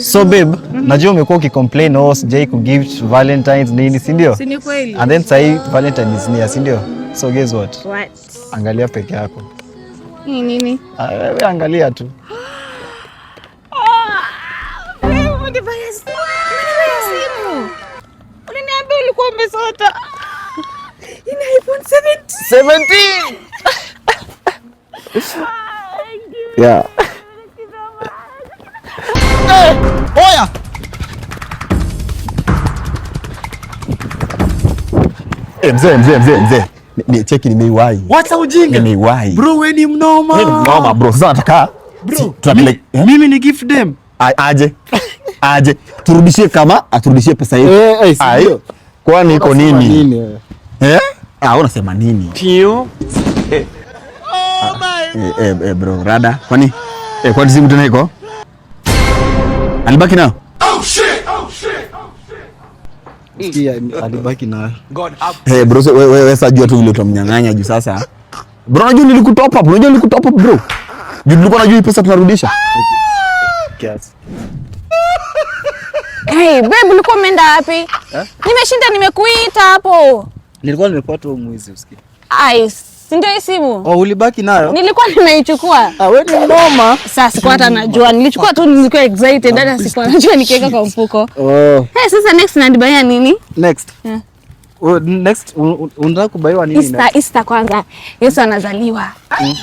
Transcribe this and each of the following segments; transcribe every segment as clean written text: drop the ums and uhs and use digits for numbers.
So babe, najua umekuwa ukicomplain sijai kugift Valentine's nini, si ndio? Si ni kweli? And then sai Valentine is near, si ndio? So guess what? What? Angalia peke yako. Nini? Wewe angalia tu. Unanibaya simu. Unaniambia ulikuwa umesota. Ina iPhone 17. Yeah. Oya! Mzee. Ni cheki nimeiwahi. Wacha ujinga. Nimeiwahi. Bro, wewe ni mnoma. Wewe ni mnoma bro. Sasa nataka bro, mimi ni gift them. Aje. Turudishie kama aturudishie pesa yetu. Kwani iko nini? Unasema nini? Tio. Bro, rada. Kwani simu tena iko? Alibaki nao? Oh shit. Pia alibaki na. Bro, wewe sajua tu vile utamnyang'anya juu sasa. Bro, unajua nilikutopa bro. Juu nilikuwa najua pesa tunarudisha. Kiasi. Hey, babe, ulikuwa umeenda wapi? Nimeshinda nimekuita hapo. Nilikuwa nimepata mwizi usikie. Ai, si ndio simu? Ulibaki nayo? Nilikuwa nimeichukua. Wewe ni mnoma. Sasa sikuwa hata najua. Nilichukua tu nilikuwa excited. Dada sikuwa najua nikiweka kwa mfuko. Sasa next unanibaya nini? Next. Next unataka kubaiwa nini? Easter kwanza. Yesu anazaliwa.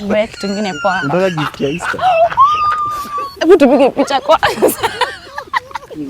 Wewe kitu kingine poa. Unataka gift ya Easter? Hebu tupige picha kwanza.